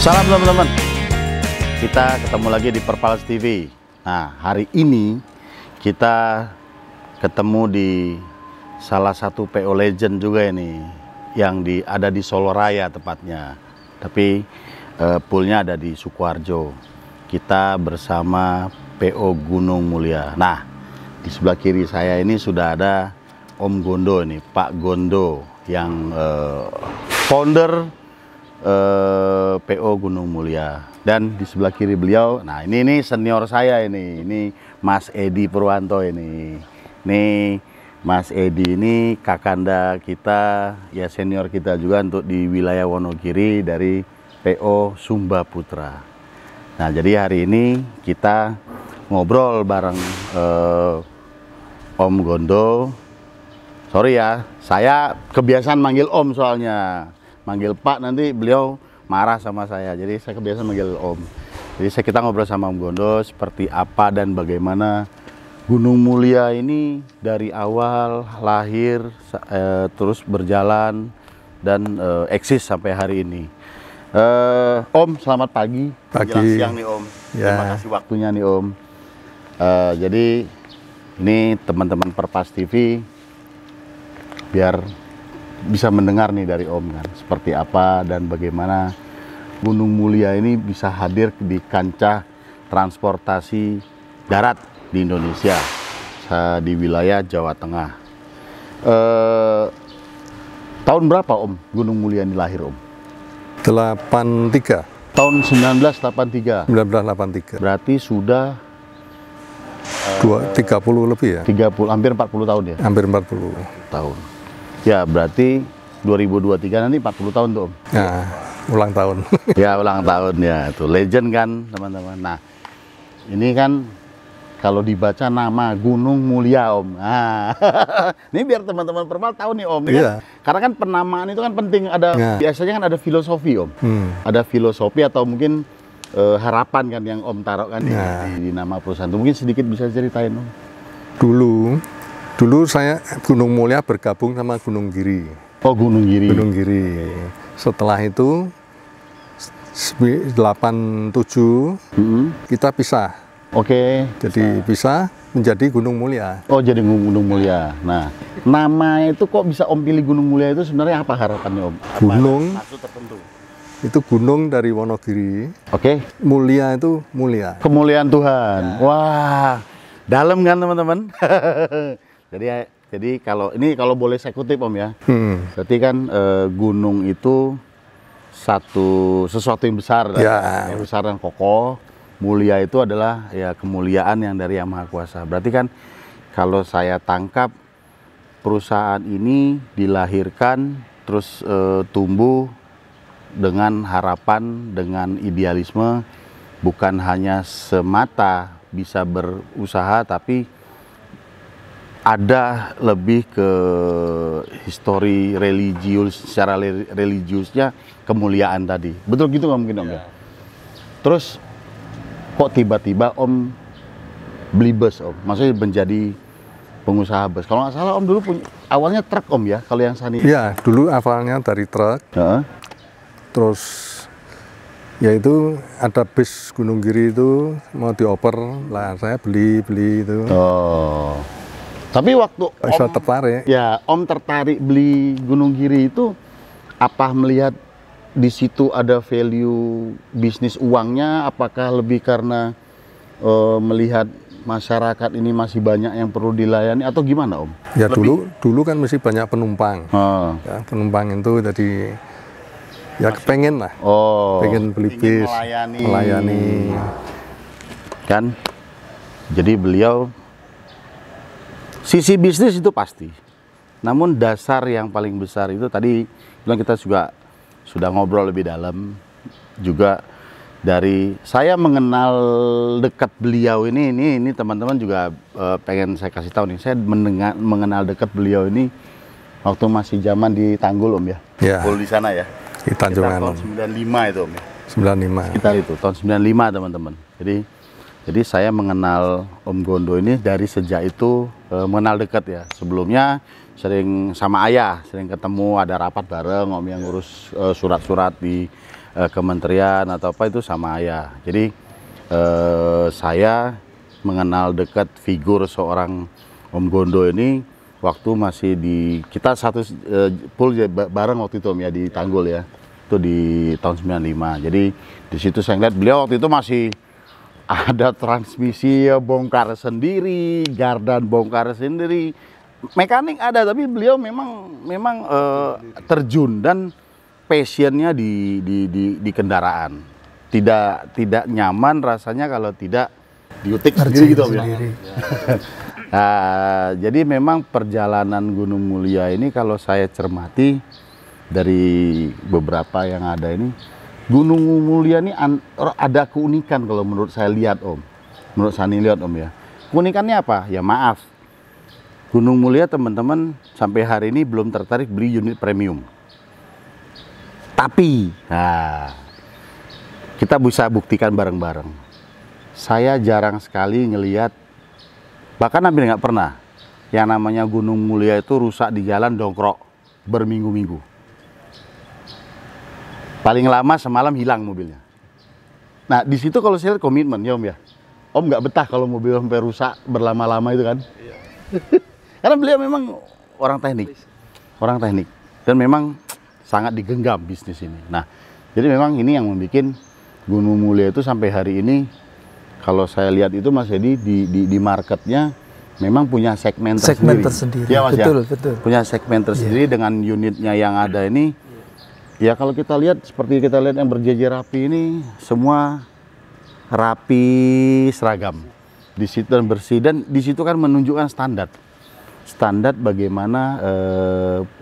Salam teman-teman, kita ketemu lagi di Perpales TV. Nah, hari ini kita ketemu di salah satu PO Legend juga ini, yang ada di Solo Raya tepatnya. Tapi poolnya ada di Sukoharjo. Kita bersama PO Gunung Mulia. Nah, di sebelah kiri saya ini sudah ada Om Gondo ini, Pak Gondo, yang founder PO Gunung Mulia. Dan di sebelah kiri beliau, nah ini senior saya ini Mas Edi Purwanto ini. Nih Mas Edi ini kakanda kita, ya senior kita juga untuk di wilayah Wonogiri dari PO Sumba Putra. Nah, jadi hari ini kita ngobrol bareng Om Gondo. Sorry ya, saya kebiasaan manggil Om soalnya. Manggil Pak nanti beliau marah sama saya, jadi saya kebiasaan manggil Om. Jadi kita ngobrol sama Om Gondo seperti apa dan bagaimana Gunung Mulia ini dari awal lahir terus berjalan dan eksis sampai hari ini. Om, selamat pagi. Menjelang siang nih Om. Ya. Terima kasih waktunya nih Om. Jadi ini teman-teman Perpales TV biar bisa mendengar nih dari Om kan, seperti apa dan bagaimana Gunung Mulia ini bisa hadir di kancah transportasi darat di Indonesia, di wilayah Jawa Tengah. Tahun berapa Om Gunung Mulia ini lahir Om? 83. Tahun 1983. 1983. Berarti sudah 30 lebih ya? 30, hampir 40 tahun ya? Hampir 40 tahun. Ya, berarti 2023 nanti 40 tahun tuh Om. Nah, ulang tahun. Ya, ulang tahun ya. Itu legend kan, teman-teman. Nah, ini kan kalau dibaca nama Gunung Mulia Om. Nah, ini biar teman-teman Perpales tahu nih Om. Iya. Kan? Karena kan penamaan itu kan penting. Biasanya kan ada filosofi Om. Ada filosofi atau mungkin harapan kan yang Om taruh kan di nama perusahaan itu. Mungkin sedikit bisa ceritain Om. Dulu saya Gunung Mulia bergabung sama Gunung Giri. Oh, Gunung Giri. Gunung Giri. Setelah itu 87 kita pisah. Oke. Jadi pisah menjadi Gunung Mulia. Oh, jadi Gunung Mulia. Nah, nama itu kok bisa Om pilih Gunung Mulia itu sebenarnya apa harapannya Om? Gunung. Maksud tertentu. Itu gunung dari Wonogiri. Oke. Mulia itu mulia. Kemuliaan Tuhan. Ya. Wah, dalam kan teman-teman? Jadi kalau boleh saya kutip Om ya. Berarti kan gunung itu sesuatu yang besar, ya. Yang besar dan kokoh. Mulia itu adalah ya kemuliaan yang dari Yang Maha Kuasa. Berarti kan kalau saya tangkap perusahaan ini dilahirkan terus tumbuh dengan harapan, dengan idealisme, bukan hanya semata bisa berusaha, tapi ada lebih ke histori religius, secara religiusnya kemuliaan tadi. Betul gitu nggak mungkin Om ya? Terus kok tiba-tiba Om beli bus Om? Maksudnya menjadi pengusaha bus. Kalau nggak salah Om dulu awalnya truk Om ya? Kalau yang Sani? Iya, dulu awalnya dari truk. Terus yaitu ada bis Gunung Giri itu mau dioper, lah saya beli itu. Oh. Tapi waktu Om tertarik. Ya, Om tertarik beli Gunung Giri itu apa melihat di situ ada value bisnis uangnya? Apakah lebih karena melihat masyarakat ini masih banyak yang perlu dilayani atau gimana Om? Ya dulu kan masih banyak penumpang. Ya, penumpang itu jadi ya kepengen lah. Pengen beli bis, melayani. Kan? Jadi beliau sisi bisnis itu pasti. Namun dasar yang paling besar itu tadi bilang kita juga sudah ngobrol lebih dalam. Juga dari saya mengenal dekat beliau ini teman-teman juga pengen saya kasih tahu nih. Saya mengenal dekat beliau ini waktu masih zaman di Tanggul Om ya. Full di sana ya. Di Tanjungan. Tahun 95 itu Om ya. 95. Sekitar itu tahun 95 teman-teman. Jadi saya mengenal Om Gondo ini dari sejak itu mengenal dekat ya. Sebelumnya sering sama ayah, sering ketemu, ada rapat bareng, Om yang ngurus surat-surat di kementerian atau apa itu sama ayah. Jadi saya mengenal dekat figur seorang Om Gondo ini waktu masih kita satu pool bareng waktu itu Om ya, di Tanggul ya. Itu di tahun 95. Jadi di situ saya lihat beliau waktu itu masih ada transmisi ya, bongkar sendiri, gardan bongkar sendiri, mekanik ada, tapi beliau memang terjun dan passionnya di kendaraan. Tidak nyaman rasanya kalau tidak diutik sendiri gitu ya. Nah, jadi memang perjalanan Gunung Mulia ini kalau saya cermati dari beberapa yang ada ini, Gunung Mulia ini ada keunikan kalau menurut saya lihat Om. Menurut saya lihat Om ya. Keunikannya apa? Ya maaf. Gunung Mulia teman-teman sampai hari ini belum tertarik beli unit premium. Tapi, nah, kita bisa buktikan bareng-bareng. Saya jarang sekali ngelihat, bahkan hampir nggak pernah, yang namanya Gunung Mulia itu rusak di jalan dongkrok berminggu-minggu. Paling lama semalam hilang mobilnya. Nah di situ kalau saya lihat komitmen ya Om ya. Om nggak betah kalau mobil sampai rusak berlama-lama itu kan. Iya. Karena beliau memang orang teknik dan memang sangat digenggam bisnis ini. Nah jadi memang ini yang membuat Gunung Mulia itu sampai hari ini kalau saya lihat itu Mas Edi di marketnya memang punya segmen tersendiri. Ya Mas betul, ya. Betul. Punya segmen tersendiri dengan unitnya yang ada ini. Ya kalau kita lihat seperti kita lihat yang berjejer rapi ini semua rapi seragam di situ dan bersih, dan di situ kan menunjukkan standar bagaimana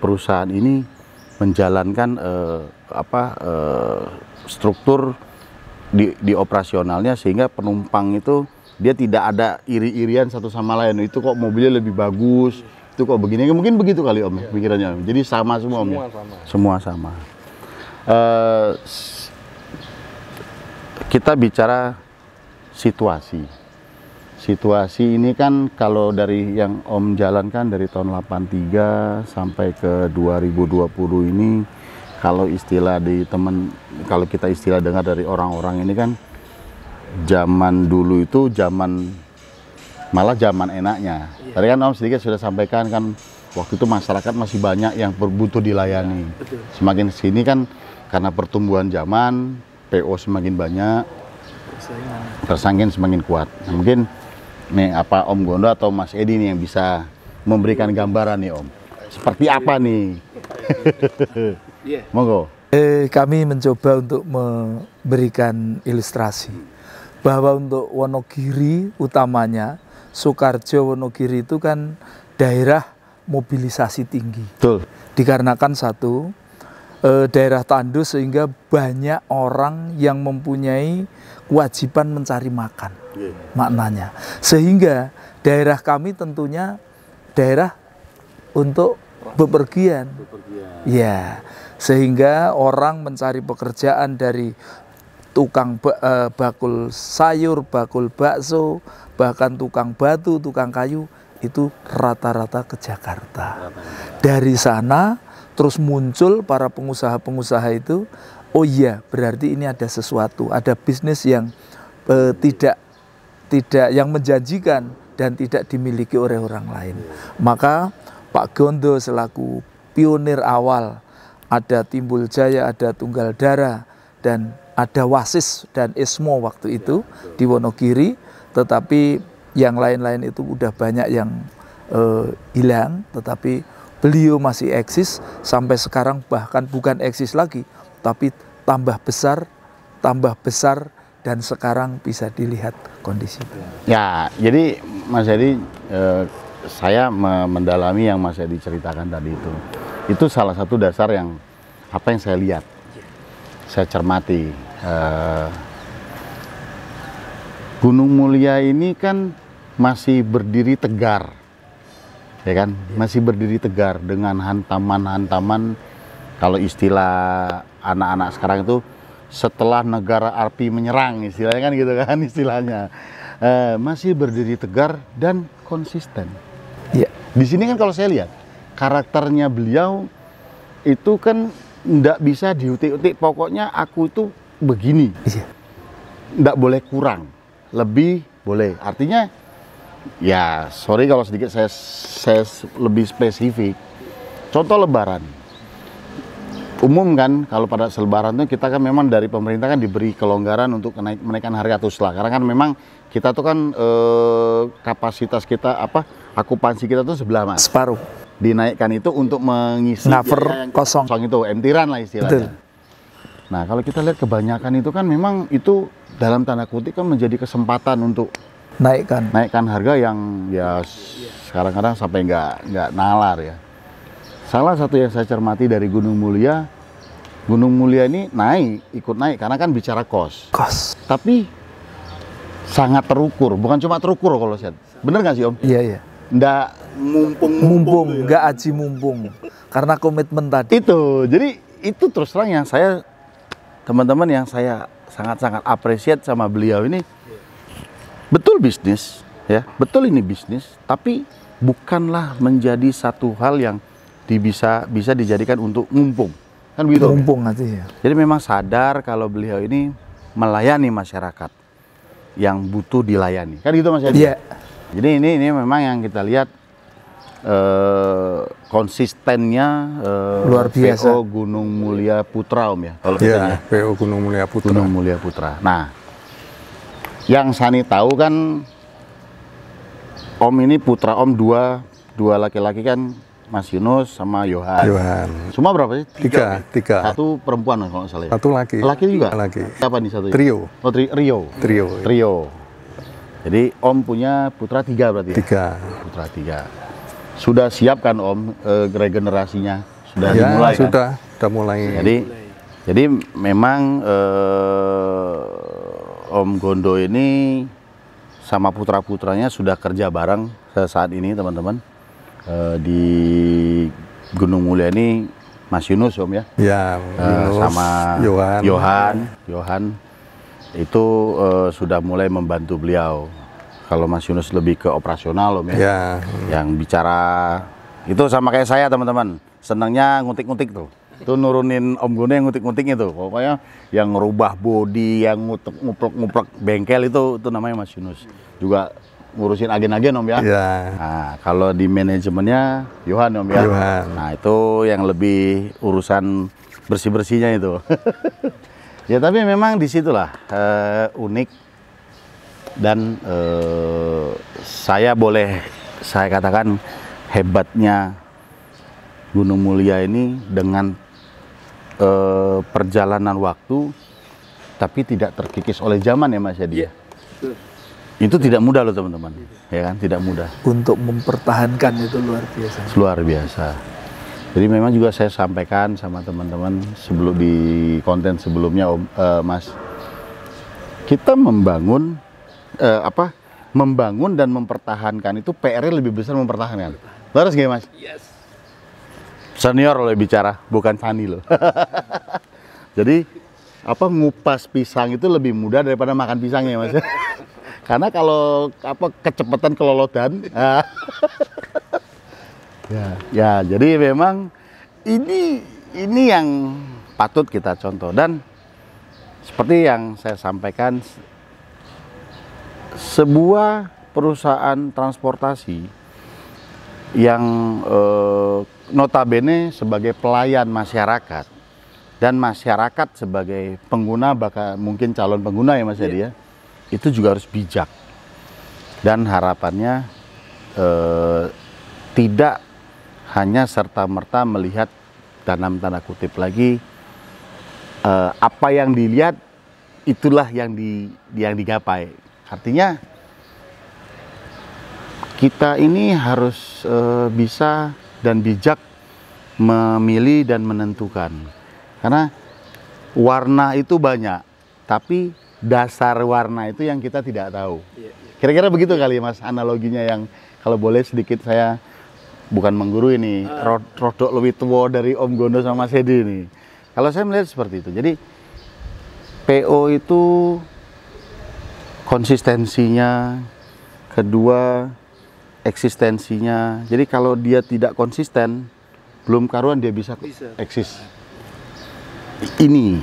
perusahaan ini menjalankan struktur di operasionalnya sehingga penumpang itu dia tidak ada iri-irian satu sama lain. Itu kok mobilnya lebih bagus, itu kok begini, mungkin begitu kali Om pikirannya. Jadi sama semua Om ya. Semua sama. Kita bicara situasi ini kan kalau dari yang Om jalankan dari tahun 83 sampai ke 2020 ini, kalau istilah kalau kita istilah dengar dari orang-orang ini kan zaman dulu itu malah zaman enaknya. Tadi kan Om sedikit sudah sampaikan kan waktu itu masyarakat masih banyak yang butuh dilayani. Semakin sini kan karena pertumbuhan zaman, PO semakin banyak, persaingan semakin kuat. Nah, mungkin nih apa Om Gondo atau Mas Edi nih yang bisa memberikan gambaran nih Om. Seperti apa nih? Monggo. Kami mencoba untuk memberikan ilustrasi bahwa untuk Wonogiri utamanya, Soekarjo Wonogiri itu kan daerah mobilisasi tinggi. Betul. Dikarenakan satu, daerah tandus sehingga banyak orang yang mempunyai kewajiban mencari makan, maknanya. Sehingga daerah kami tentunya daerah untuk bepergian. Ya, sehingga orang mencari pekerjaan dari tukang bakul sayur, bakul bakso, bahkan tukang batu, tukang kayu, itu rata-rata ke Jakarta. Dari sana terus muncul para pengusaha-pengusaha itu, oh iya berarti ini ada sesuatu, ada bisnis yang tidak yang menjanjikan dan tidak dimiliki oleh orang lain. Maka Pak Gondo selaku pionir awal, ada Timbul Jaya, ada Tunggal Dara, dan ada Wasis dan Ismo waktu itu di Wonogiri, tetapi yang lain-lain itu udah banyak yang hilang, tetapi beliau masih eksis sampai sekarang, bahkan bukan eksis lagi, tapi tambah besar, dan sekarang bisa dilihat kondisinya. Ya, jadi Mas Edi, saya mendalami yang Mas Edi ceritakan tadi itu salah satu dasar yang apa yang saya lihat, saya cermati. Gunung Mulia ini kan masih berdiri tegar, ya kan, masih berdiri tegar dengan hantaman-hantaman, kalau istilah anak-anak sekarang itu setelah negara Arpi menyerang, istilahnya kan gitu kan istilahnya. Masih berdiri tegar dan konsisten. Ya. Di sini kan kalau saya lihat karakternya beliau itu kan nggak bisa diutik-utik, pokoknya aku itu begini, nggak boleh kurang, lebih boleh. Artinya ya sorry kalau sedikit saya lebih spesifik. Contoh Lebaran, umum kan kalau pada Lebaran itu kita kan memang dari pemerintah kan diberi kelonggaran untuk menaikkan harga tusla, karena kan memang kita tuh kan kapasitas kita akupansi kita tuh sebelah mas, separuh. Dinaikkan itu untuk mengisi cover kosong itu, emptiran lah istilahnya. Betul. Nah kalau kita lihat kebanyakan itu kan memang itu dalam tanda kutip kan menjadi kesempatan untuk naikkan harga yang ya sekarang-kadang sampai nggak nalar ya. Salah satu yang saya cermati dari Gunung Mulia ini ikut naik karena kan bicara kos. Tapi sangat terukur, bukan cuma terukur kalau saya. Bener nggak sih Om? Iya. Nggak mumpung, nggak aji mumpung, karena komitmen tadi. Itu, jadi itu terus terang yang teman-teman yang saya sangat-sangat apresiat sama beliau ini. Betul bisnis, ya, betul ini bisnis, tapi bukanlah menjadi satu hal yang bisa dijadikan untuk mumpung, kan begitu? Mumpung aja ya. Jadi memang sadar kalau beliau ini melayani masyarakat yang butuh dilayani, kan gitu Mas Yadi? Iya. Jadi ini memang yang kita lihat konsistennya luar biasa. PO Gunung Mulia Putra Om ya. Kalau ya, PO Gunung Mulia Putra. Gunung Mulia Putra. Nah, yang Sani tahu kan Om ini putra Om dua laki-laki kan, Mas Yunus sama Yohan. Semua berapa sih? Tiga. Satu perempuan kalau nggak salah. Satu laki. Laki juga? Laki. Siapa nih satu? Trio. Oh, Trio. Jadi Om punya putra 3 berarti ya? 3. Putra 3. Sudah siap kan Om regenerasinya? Sudah dimulai kan? Sudah mulai. Jadi memang Om Gondo ini sama putra-putranya sudah kerja bareng saat ini teman-teman. Di Gunung Mulia ini Mas Yunus Om ya? Ya, Yunus, sama Yohan. Itu sudah mulai membantu beliau. Kalau Mas Yunus lebih ke operasional Om ya. Yang bicara itu sama kayak saya teman-teman, senangnya ngutik-ngutik tuh. Itu nurunin Om Gondo yang ngutik-ngutik itu. Pokoknya yang ngerubah bodi, yang nguplek-nguplek bengkel itu namanya Mas Yunus. Juga ngurusin agen-agen Om ya. Nah, kalau di manajemennya Yohan Om ya. Nah, itu yang lebih urusan bersih-bersihnya itu. Ya tapi memang disitulah unik dan saya katakan hebatnya Gunung Mulia ini dengan perjalanan waktu tapi tidak terkikis oleh zaman ya Mas Yadi. Itu tidak mudah loh teman-teman, ya kan, tidak mudah. Untuk mempertahankan itu luar biasa. Luar biasa. Jadi memang juga saya sampaikan sama teman-teman sebelum di konten sebelumnya Mas, kita membangun dan mempertahankan itu PR-nya lebih besar mempertahankan. Harus gak Mas? Yes. Senior loh bicara, bukan Sani loh. Jadi ngupas pisang itu lebih mudah daripada makan pisangnya Mas. Karena kalau kecepatan kelolodan. Ya, jadi memang ini yang patut kita contoh. Dan seperti yang saya sampaikan, sebuah perusahaan transportasi yang notabene sebagai pelayan masyarakat dan masyarakat sebagai pengguna, bahkan mungkin calon pengguna ya Mas Yadi ya, itu juga harus bijak. Dan harapannya tidak hanya serta-merta melihat dalam tanda kutip lagi apa yang dilihat itulah yang digapai. Artinya kita ini harus bisa dan bijak memilih dan menentukan. Karena warna itu banyak, tapi dasar warna itu yang kita tidak tahu. Kira-kira begitu kali Mas analoginya, yang kalau boleh sedikit saya bukan mengguru ini, rodok lebih tua dari Om Gondo sama Mas Yadi ini. Kalau saya melihat seperti itu. Jadi PO itu konsistensinya, kedua eksistensinya. Jadi kalau dia tidak konsisten, belum karuan dia bisa eksis. Ini,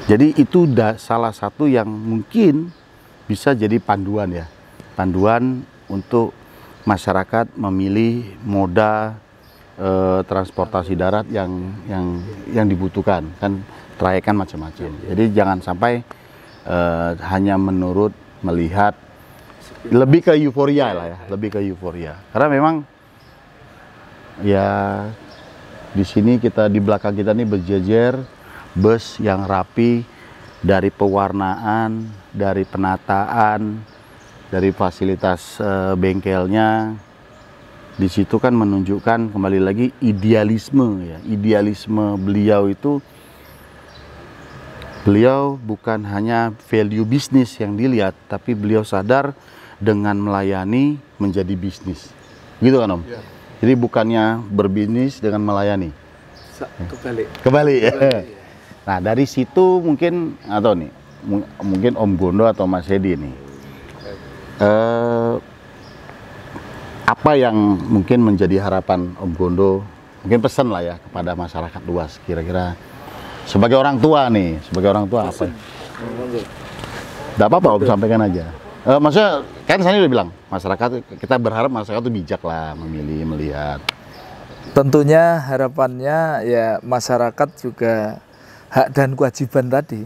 jadi itu salah satu yang mungkin bisa jadi panduan ya, panduan untuk masyarakat memilih moda transportasi darat yang dibutuhkan. Kan trayek kan macam-macam. Jadi jangan sampai hanya menurut melihat, lebih ke euforia lah ya, lebih ke euforia. Karena memang ya di sini di belakang kita nih berjejer bus yang rapi, dari pewarnaan, dari penataan, dari fasilitas bengkelnya. Di situ kan menunjukkan kembali lagi idealisme ya, idealisme beliau itu. Beliau bukan hanya value bisnis yang dilihat, tapi beliau sadar dengan melayani menjadi bisnis. Gitu kan Om? Ya. Jadi bukannya berbisnis dengan melayani. Kebalik ya. Nah dari situ mungkin, atau nih, mungkin Om Gondo atau Mas Edi nih, apa yang mungkin menjadi harapan Om Gondo, mungkin pesan lah ya kepada masyarakat luas, kira-kira sebagai orang tua nih, sebagai orang tua apa? Tidak apa-apa Om, sampaikan aja. Maksudnya kan saya udah bilang, masyarakat, kita berharap masyarakat itu bijak lah memilih, melihat. Tentunya harapannya ya masyarakat juga hak dan kewajiban tadi.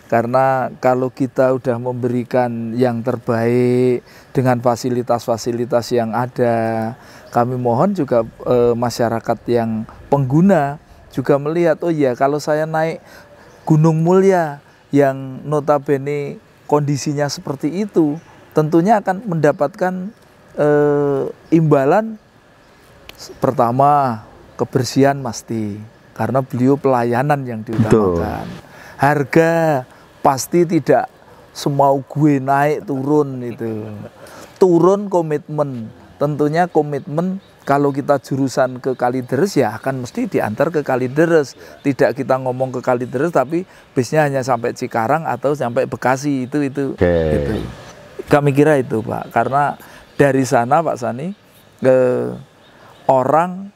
Karena kalau kita udah memberikan yang terbaik dengan fasilitas-fasilitas yang ada, kami mohon juga masyarakat yang pengguna juga melihat, oh iya kalau saya naik Gunung Mulia yang notabene kondisinya seperti itu, tentunya akan mendapatkan imbalan. Pertama, kebersihan pasti, karena beliau pelayanan yang diutamakan. Harga pasti tidak semau gue naik turun itu. Turun komitmen, tentunya komitmen. Kalau kita jurusan ke Kalideres ya akan mesti diantar ke Kalideres. Tidak kita ngomong ke Kalideres tapi bisnya hanya sampai Cikarang atau sampai Bekasi itu. Gitu. Kami kira itu Pak, karena dari sana Pak Sani orang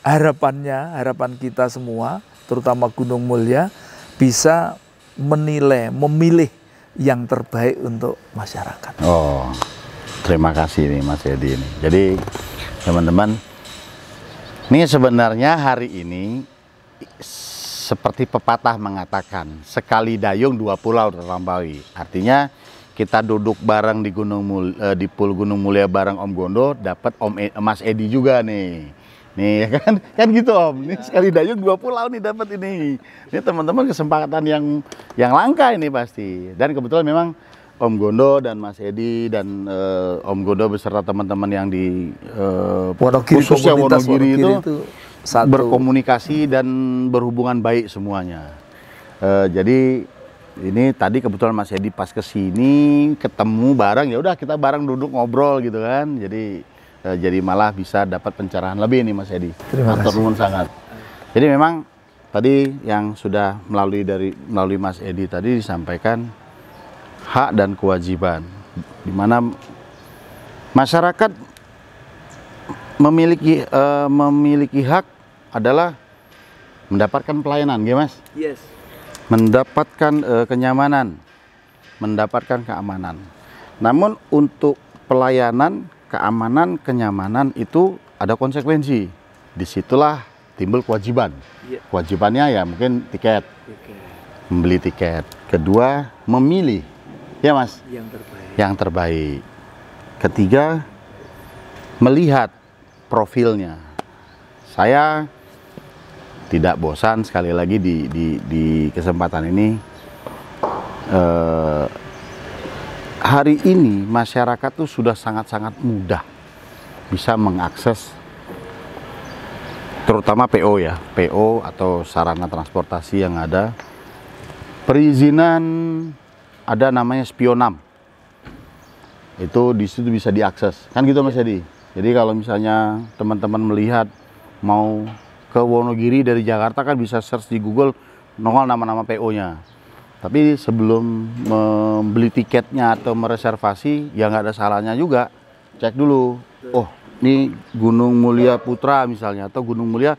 harapan kita semua, terutama Gunung Mulia, bisa menilai, memilih yang terbaik untuk masyarakat. Oh, terima kasih nih Mas Edi ini. Jadi teman-teman, ini sebenarnya hari ini seperti pepatah mengatakan, sekali dayung dua pulau terlampaui. Artinya kita duduk bareng di di Pul Gunung Mulia bareng Om Gondo, dapat Mas Edi juga nih. Nih kan gitu Om. Ini sekali dayung dua pulau nih dapat ini. Ini teman-teman kesempatan yang langka ini pasti. Dan kebetulan memang Om Gondo dan Mas Edi dan Om Gondo beserta teman-teman yang di khususnya Wonogiri itu berkomunikasi dan berhubungan baik semuanya. Jadi ini tadi kebetulan Mas Edi pas kesini ketemu bareng, ya udah kita bareng duduk ngobrol gitu kan. Jadi malah bisa dapat pencerahan lebih nih Mas Edi. Terima kasih. Sangat. Jadi memang tadi yang sudah melalui Mas Edi tadi disampaikan hak dan kewajiban, di mana masyarakat memiliki hak adalah mendapatkan pelayanan, ya Mas? Yes. Mendapatkan kenyamanan, mendapatkan keamanan. Namun untuk pelayanan, keamanan, kenyamanan itu ada konsekuensi. Disitulah timbul kewajiban. Kewajibannya ya mungkin tiket, membeli tiket. Kedua, memilih. Ya Mas, yang terbaik. Ketiga, melihat profilnya. Saya tidak bosan sekali lagi di kesempatan ini. Hari ini masyarakat tuh sudah sangat-sangat mudah bisa mengakses, terutama PO ya, PO atau sarana transportasi yang ada. Perizinan ada namanya Spionam, itu di situ bisa diakses, kan gitu Mas Edi. Jadi kalau misalnya teman-teman melihat mau ke Wonogiri dari Jakarta kan bisa search di Google, nongol nama-nama PO-nya. Tapi sebelum membeli tiketnya atau mereservasi, ya nggak ada salahnya juga cek dulu. Oh, nih Gunung Mulia Putra misalnya, atau Gunung Mulia,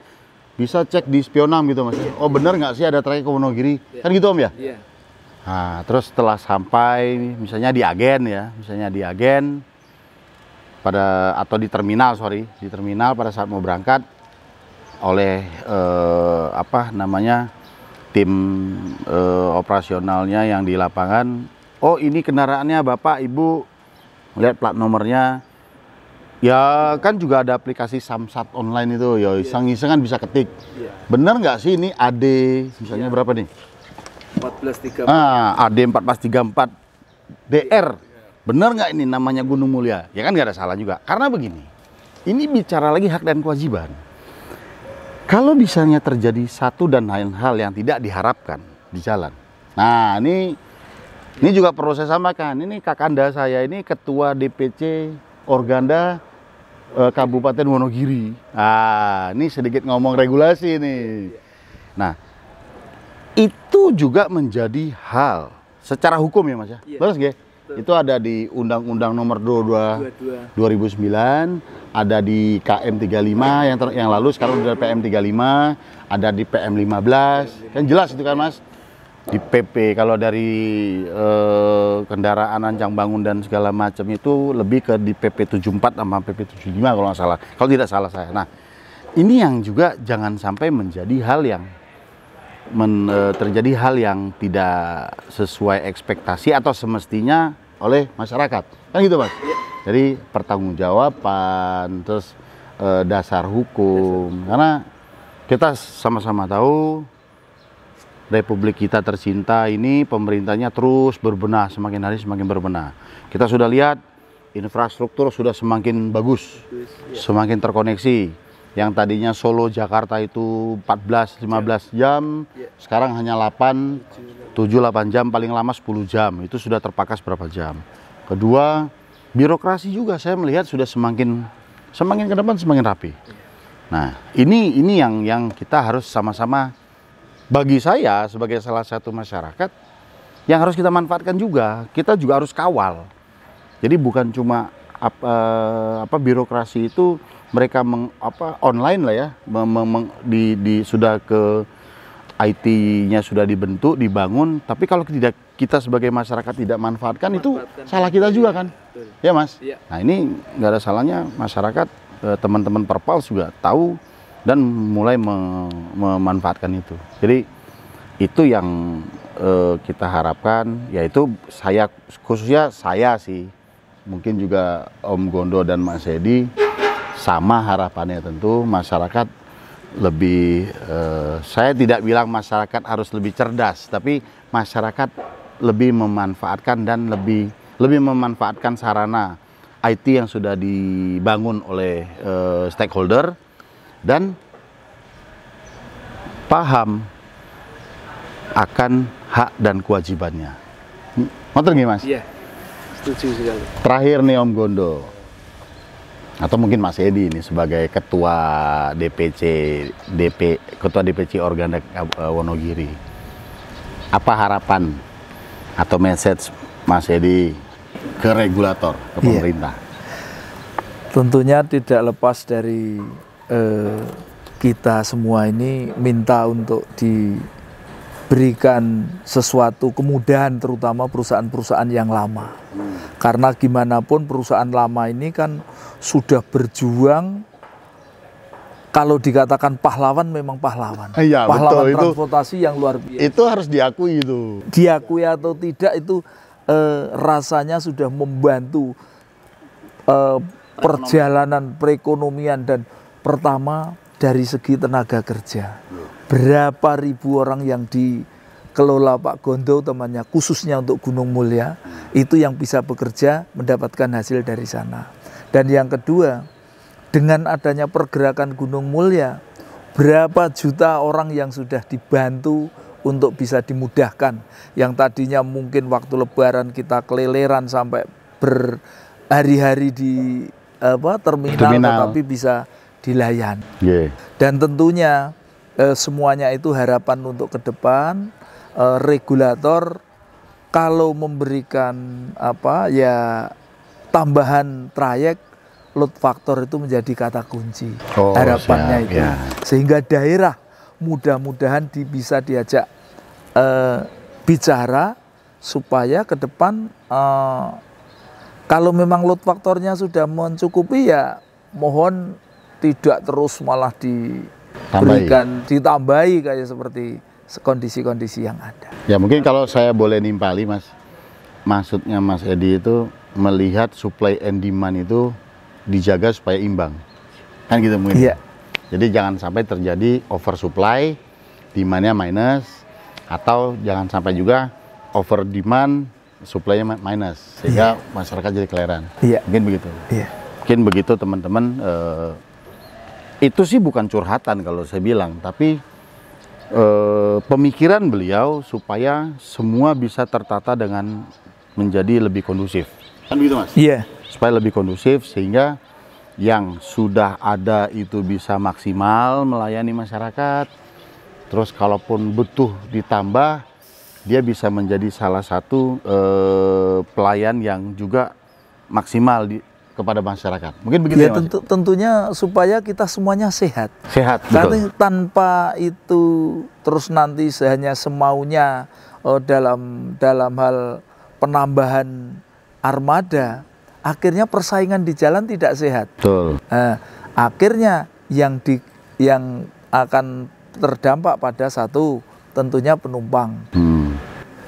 bisa cek di Spionam gitu Mas. Oh bener nggak sih ada trayek ke Wonogiri? Kan gitu Om ya? Iya. Nah, terus setelah sampai misalnya di agen ya, misalnya di agen atau di terminal, di terminal pada saat mau berangkat oleh tim operasionalnya yang di lapangan. Oh ini kendaraannya Bapak Ibu, lihat plat nomornya. Ya kan juga ada aplikasi Samsat online itu, ya iseng-iseng kan bisa ketik. Bener nggak sih ini AD misalnya berapa nih? 1434. AD 1434 DR. Bener nggak ini namanya Gunung Mulia? Ya kan nggak ada salah juga. Karena begini, ini bicara lagi hak dan kewajiban. Kalau misalnya terjadi satu dan lain hal yang tidak diharapkan di jalan. Nah ini juga perlu saya sampaikan. Ini kakanda saya ini ketua DPC Organda Kabupaten Wonogiri. Nah, ini sedikit ngomong regulasi nih. Nah, itu juga menjadi hal secara hukum ya Mas ya. Terus nggih? Itu ada di Undang-Undang Nomor 22 2009, ada di KM 35 yang lalu, sekarang udah PM 35, ada di PM 15. Kan jelas itu kan Mas. Di PP kalau dari kendaraan rancang bangun dan segala macam itu lebih ke di PP 74 sama PP 75 kalau nggak salah. Kalau tidak salah saya. Nah, ini yang juga jangan sampai menjadi hal yang terjadi hal yang tidak sesuai ekspektasi atau semestinya oleh masyarakat. Kan gitu, Mas. Jadi pertanggungjawaban, terus dasar hukum. Karena kita sama-sama tahu Republik kita tercinta ini pemerintahnya terus berbenah, semakin hari semakin berbenah. Kita sudah lihat infrastruktur sudah semakin bagus, semakin terkoneksi. Yang tadinya Solo Jakarta itu 14-15 jam, sekarang hanya 7-8 jam, paling lama 10 jam. Itu sudah terpakas berapa jam. Kedua, birokrasi juga saya melihat sudah semakin ke depan semakin rapi. Nah, ini yang kita harus sama-sama, bagi saya sebagai salah satu masyarakat yang harus kita manfaatkan juga. Kita juga harus kawal. Jadi bukan cuma birokrasi itu mereka online lah ya, sudah ke IT-nya sudah dibentuk, dibangun. Tapi kalau kita sebagai masyarakat tidak manfaatkan itu salah kita juga kan, ya Mas. Nah ini nggak ada salahnya masyarakat, teman-teman Perpals juga tahu dan mulai memanfaatkan itu. Jadi itu yang kita harapkan, yaitu khususnya saya sih, mungkin juga Om Gondo dan Mas Edi, sama harapannya tentu masyarakat lebih, saya tidak bilang masyarakat harus lebih cerdas, tapi masyarakat lebih memanfaatkan dan lebih memanfaatkan sarana IT yang sudah dibangun oleh stakeholder dan paham akan hak dan kewajibannya. Ngoten nggih Mas? Iya, setuju sekali. Terakhir nih Om Gondo, atau mungkin Mas Edi ini sebagai ketua DPC Organda Wonogiri, apa harapan atau message Mas Edi ke regulator, ke pemerintah? Tentunya tidak lepas dari kita semua ini minta untuk diberikan sesuatu kemudahan, terutama perusahaan-perusahaan yang lama. Karena gimana pun perusahaan lama ini kan sudah berjuang, kalau dikatakan pahlawan memang pahlawan. Iya, pahlawan betul, transportasi yang luar biasa. Itu harus diakui itu. Diakui atau tidak itu rasanya sudah membantu perjalanan perekonomian, dan pertama dari segi tenaga kerja. Berapa ribu orang yang dikelola Pak Gondo temannya, khususnya untuk Gunung Mulia, itu yang bisa bekerja mendapatkan hasil dari sana. Dan yang kedua, dengan adanya pergerakan Gunung Mulia, berapa juta orang yang sudah dibantu untuk bisa dimudahkan. Yang tadinya mungkin waktu Lebaran kita keleleran sampai berhari-hari di terminal, tetapi bisa dilayan. Dan tentunya semuanya itu harapan untuk ke depan. Regulator kalau memberikan tambahan trayek, load factor itu menjadi kata kunci. Harapannya itu. Ya. Sehingga daerah mudah-mudahan bisa diajak bicara supaya ke depan kalau memang load faktornya sudah mencukupi, ya mohon tidak terus malah ditambahi kayak seperti kondisi-kondisi yang ada. Ya mungkin kalau saya boleh nimpali Mas, maksudnya Mas Edi itu melihat supply and demand itu dijaga supaya imbang, kan gitu mungkin. Iya. Jadi jangan sampai terjadi oversupply, demandnya minus, atau jangan sampai juga over demand, supply-nya minus, sehingga masyarakat jadi keleran. Iya. Mungkin begitu. Iya. Mungkin begitu teman-teman. Itu sih bukan curhatan kalau saya bilang, tapi pemikiran beliau supaya semua bisa tertata dengan menjadi lebih kondusif. Kan begitu Mas? Iya. Supaya lebih kondusif sehingga yang sudah ada itu bisa maksimal melayani masyarakat. Terus kalaupun butuh ditambah, dia bisa menjadi salah satu pelayan yang juga maksimal kepada masyarakat. Mungkin begitu ya, tentunya supaya kita semuanya sehat. Sehat, betul. Tanpa itu terus nanti hanya semaunya dalam hal penambahan armada, akhirnya persaingan di jalan tidak sehat. Betul. Akhirnya yang akan terdampak pada satu tentunya penumpang.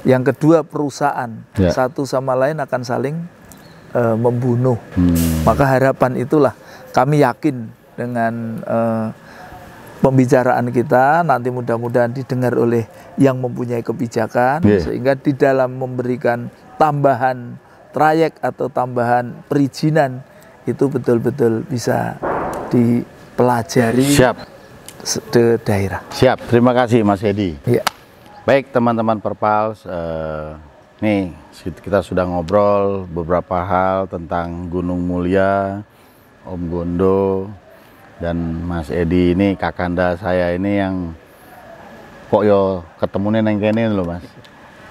Yang kedua perusahaan, satu sama lain akan saling membunuh. Maka harapan itulah kami yakin dengan pembicaraan kita nanti mudah-mudahan didengar oleh yang mempunyai kebijakan, sehingga di dalam memberikan tambahan trayek atau tambahan perizinan itu betul-betul bisa dipelajari. Siap. Di daerah. Siap, terima kasih Mas Edi. Ya. Baik teman-teman Perpals, nih kita sudah ngobrol beberapa hal tentang Gunung Mulia, Om Gondo, dan Mas Edi ini kakanda saya ini yang kok yo ketemunya neng kene loh Mas.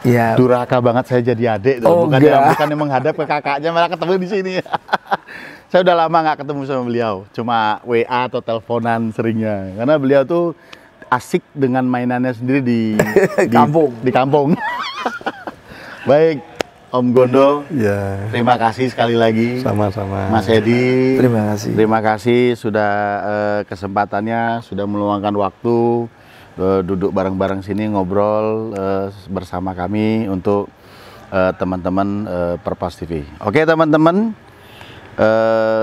Iya. Durhaka banget saya jadi adik, bukan yang menghadap ke kakaknya, malah ketemu di sini. Saya udah lama nggak ketemu sama beliau, cuma WA atau teleponan seringnya, karena beliau tuh asik dengan mainannya sendiri di kampung. Baik, Om Gondo, terima kasih sekali lagi. Sama-sama. Mas Edi, terima kasih sudah kesempatannya, sudah meluangkan waktu duduk bareng-bareng sini ngobrol bersama kami untuk teman-teman Perpals TV. Oke teman-teman,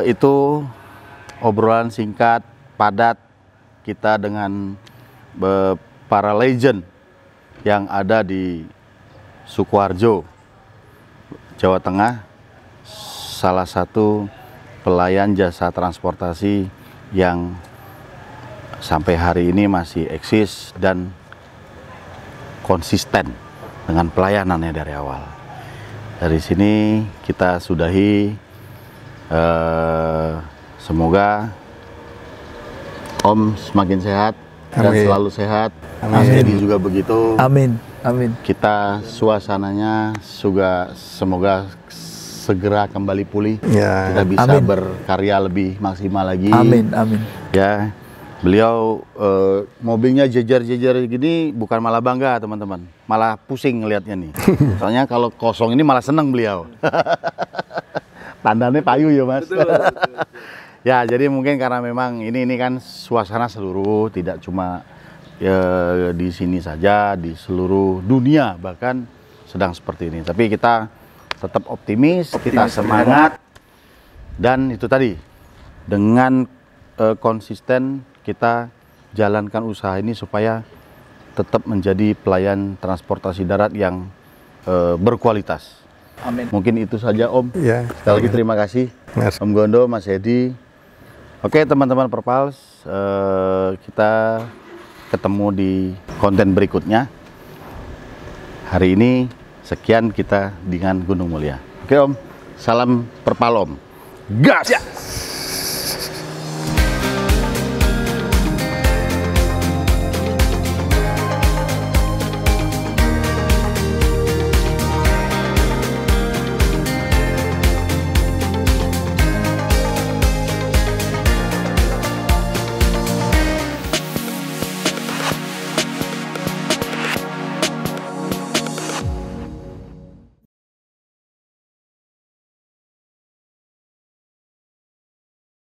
itu obrolan singkat, padat kita dengan para legend yang ada di Sukoharjo, Jawa Tengah, salah satu pelayan jasa transportasi yang sampai hari ini masih eksis dan konsisten dengan pelayanannya dari awal. Dari sini kita sudahi, semoga Om semakin sehat. Dan selalu sehat. Mas Edi juga begitu. Amin. Kita suasananya semoga segera kembali pulih. Kita bisa berkarya lebih maksimal lagi. Amin. Ya, beliau mobilnya jejer-jejer gini bukan malah bangga teman-teman, malah pusing ngelihatnya nih. Soalnya kalau kosong ini malah seneng beliau. Tandanya payu ya Mas. Betul. Ya, jadi mungkin karena memang ini kan suasana seluruh, tidak cuma di sini saja, di seluruh dunia bahkan sedang seperti ini. Tapi kita tetap optimis, kita semangat, dan itu tadi dengan konsisten kita jalankan usaha ini supaya tetap menjadi pelayan transportasi darat yang berkualitas. Amin. Mungkin itu saja Om. Sekali lagi terima kasih Om Gondo, Mas Edi. Oke teman-teman Perpals, kita ketemu di konten berikutnya. Hari ini sekian kita dengan Gunung Mulia. Oke Om, salam Perpalom. Gas!